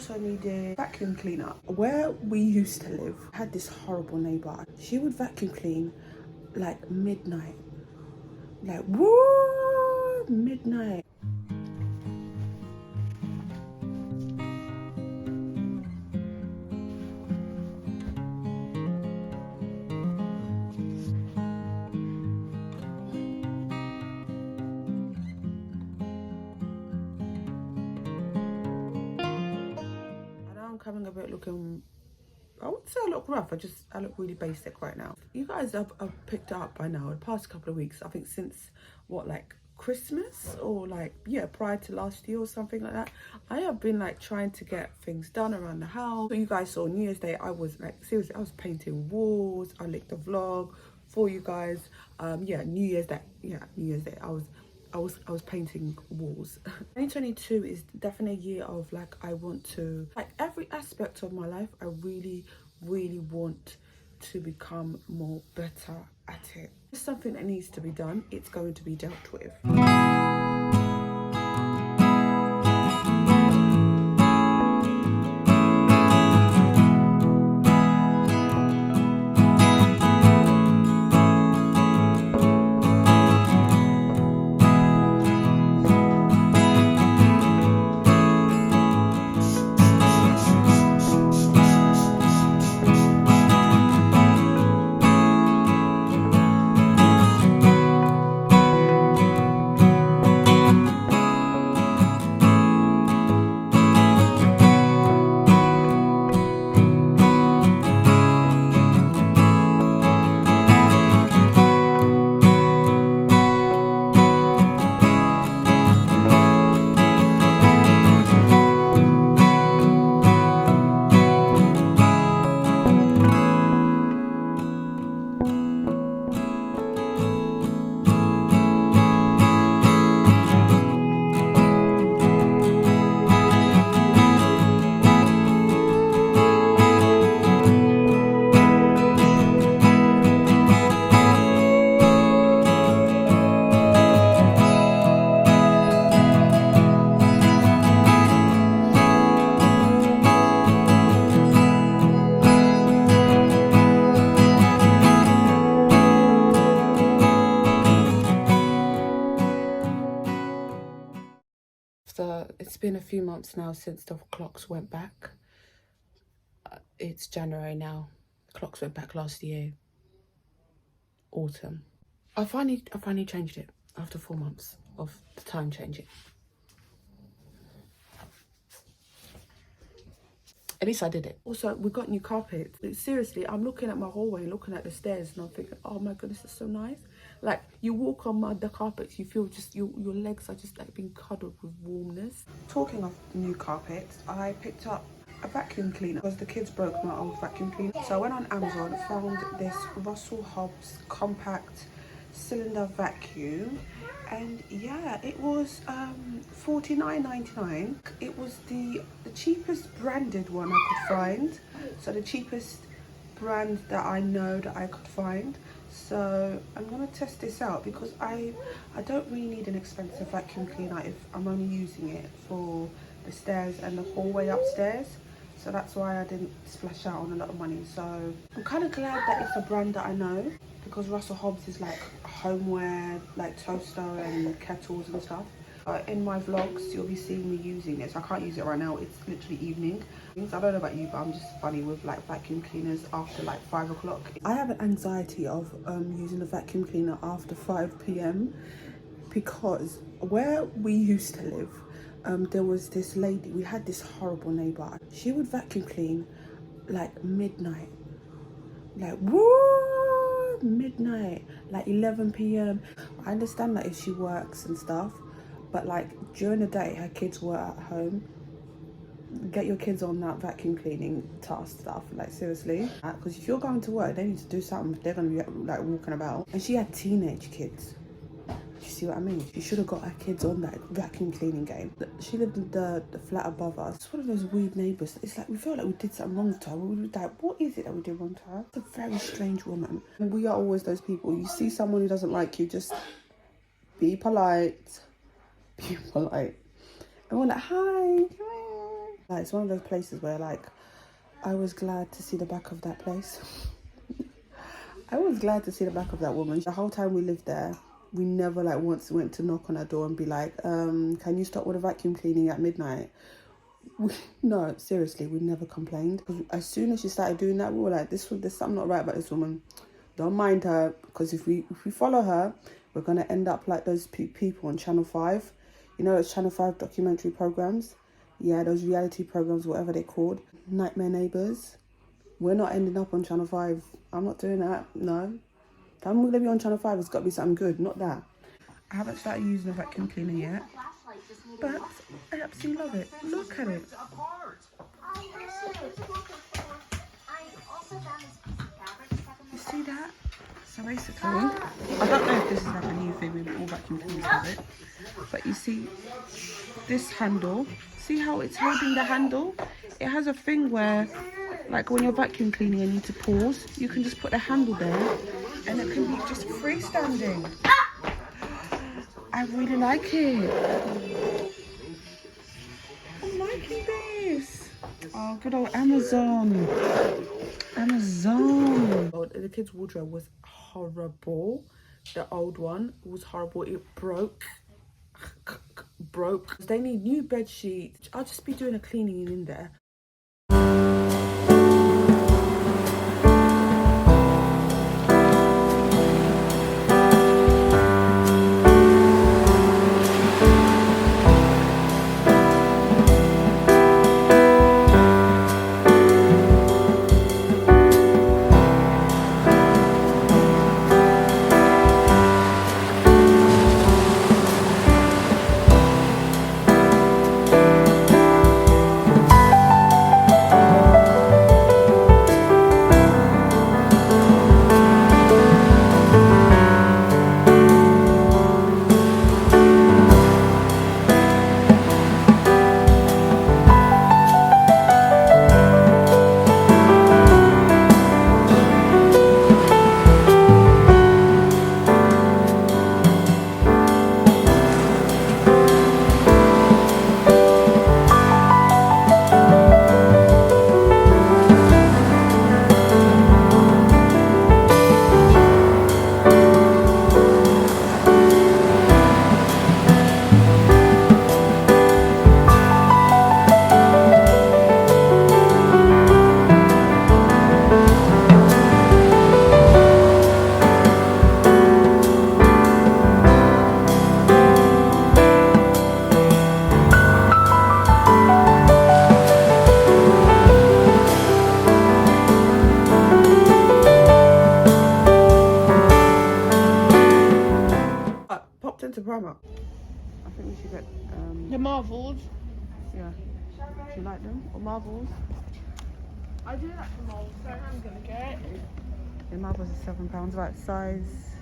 also needed vacuum cleaner. Where we used to live, I had this horrible neighbor. She would vacuum clean like midnight. Like, woo, midnight. I'm coming a bit looking, I wouldn't say I look rough, I look really basic right now. You guys have picked up by now, the past couple of weeks, I think since, what, like Christmas? Or like, yeah, prior to last year or something like that. I have been like trying to get things done around the house. So you guys saw New Year's Day, I was like, seriously, I was painting walls, I linked the vlog for you guys. Yeah, New Year's Day, I was painting walls. 2022 is definitely a year of like, I want to, like every aspect of my life, I really want to become more better at it. It's something that needs to be done. It's going to be dealt with. So it's been a few months now since the clocks went back. It's January now. The clocks went back last year, autumn. I finally changed it after 4 months of the time changing. At least I did it. Also, we got new carpet. Seriously, I'm looking at my hallway, looking at the stairs, and I'm thinking, oh my goodness, it's so nice. Like, you walk on the carpets, you feel just, your legs are just like being cuddled with warmness. Talking of new carpets, I picked up a vacuum cleaner because the kids broke my old vacuum cleaner. So I went on Amazon, found this Russell Hobbs compact cylinder vacuum, and yeah, it was $49.99. It was the cheapest branded one I could find, so the cheapest brand that I know that I could find. So I'm gonna test this out because I don't really need an expensive vacuum cleaner if I'm only using it for the stairs and the hallway upstairs. So that's why I didn't splash out on a lot of money. So I'm kind of glad that it's a brand that I know, because Russell Hobbs is like homeware, like toaster and kettles and stuff. In my vlogs, you'll be seeing me using it. So I can't use it right now. It's literally evening. I don't know about you, but I'm just funny with like vacuum cleaners after like 5 o'clock. I have an anxiety of using a vacuum cleaner after 5 p.m. because where we used to live, there was this lady, we had this horrible neighbor. She would vacuum clean like midnight. Like, woo, midnight, like 11 p.m. I understand that if she works and stuff, but like during the day, her kids were at home. Get your kids on that vacuum cleaning task stuff, like seriously. Because if you're going to work, they need to do something. They're going to be like walking about. And she had teenage kids. You see what I mean? She should have got her kids on that vacuum cleaning game. She lived in the flat above us. It's one of those weird neighbours. It's like we felt like we did something wrong to her. We were like, what is it that we did wrong to her? It's a very strange woman. And we are always those people. You see someone who doesn't like you, just be polite. Be polite. And we're like, hi, come here. Like, it's one of those places where, like, I was glad to see the back of that place. I was glad to see the back of that woman. The whole time we lived there, we never, like, once went to knock on her door and be like, can you stop with the vacuum cleaning at midnight? No, seriously, we never complained. As soon as she started doing that, we were like, there's something not right about this woman. Don't mind her, because if we follow her, we're going to end up like those people on Channel 5. You know, those Channel 5 documentary programs? Yeah, those reality programs, whatever they're called. Nightmare Neighbours. We're not ending up on Channel 5. I'm not doing that, no. If I'm going to be on Channel 5, it's got to be something good, not that. I haven't started using a vacuum cleaner yet, but I absolutely love it. Look at it. You see that? So basically, I don't know if this is like a new thing with all vacuum cleaners have it, but you see this handle, see how it's holding the handle? It has a thing where, like when you're vacuum cleaning and you need to pause, you can just put the handle there and it can be just freestanding. I really like it. I'm liking this. Oh, good old Amazon. Amazon. Oh, the kids' wardrobe was horrible. The old one was horrible. It broke. They need new bed sheets. I'll just be doing a cleaning in there. Into Primark. I think we should get the Marvels. Yeah. Do you like them? Or Marvels? I do like the Marvels, so I'm gonna get it. The Marvels are £7, right? Size.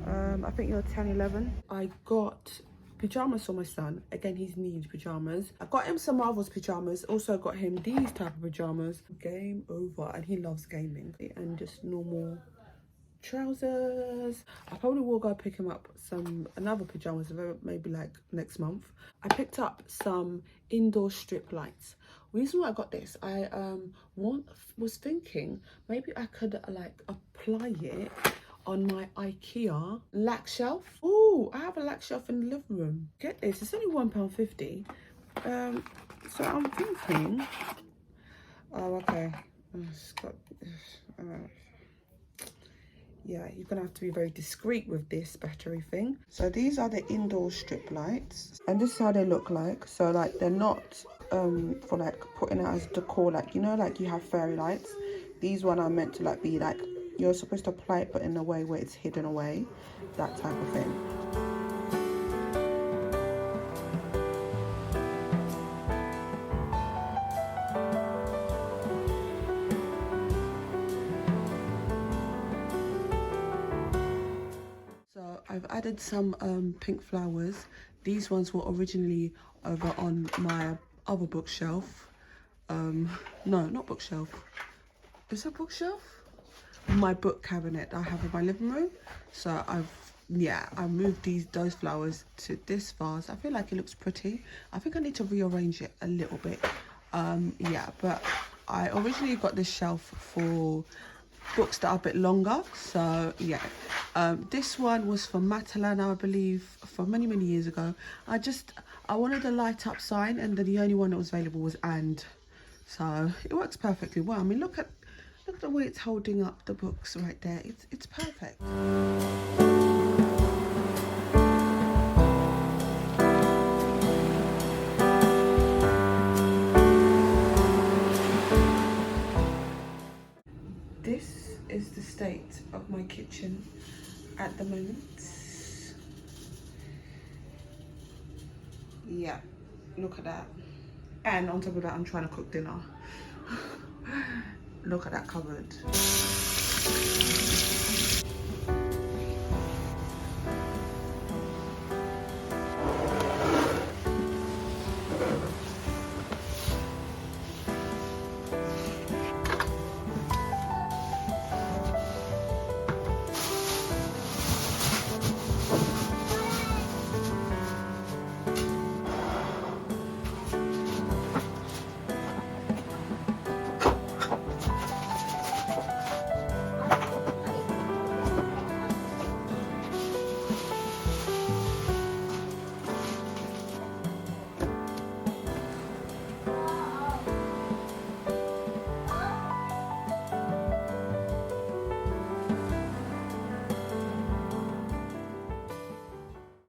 I think you're 10, 11. I got pajamas for my son. Again, he's needs pajamas. I got him some Marvels pajamas. Also got him these type of pajamas. Game over, and he loves gaming. And just normal trousers. I probably will go pick him up another pajamas maybe like next month. I picked up some indoor strip lights. Reason why I got this, I was thinking maybe I could like apply it on my IKEA lac shelf. Oh, I have a lac shelf in the living room. Get this, it's only £1.50. So I'm thinking, oh okay, it's got yeah, you're gonna have to be very discreet with this battery thing. So these are the indoor strip lights, and this is how they look like. So like they're not for like putting it as decor, like you know, like you have fairy lights. These one are meant to like be like you're supposed to apply it but in a way where it's hidden away, that type of thing. I've added some pink flowers. These ones were originally over on my other bookshelf. No, not bookshelf. Is that bookshelf? My book cabinet I have in my living room. So I've yeah, I moved those flowers to this vase. I feel like it looks pretty. I think I need to rearrange it a little bit. Yeah, but I originally got this shelf for books that are a bit longer. So yeah, this one was from Matalana, I believe, from many years ago. I wanted a light up sign, and then the only one that was available was and. So it works perfectly well. I mean, look at the way it's holding up the books right there. It's perfect. This is the state of my kitchen at the moment. Yeah, look at that. And on top of that, I'm trying to cook dinner. Look at that cupboard.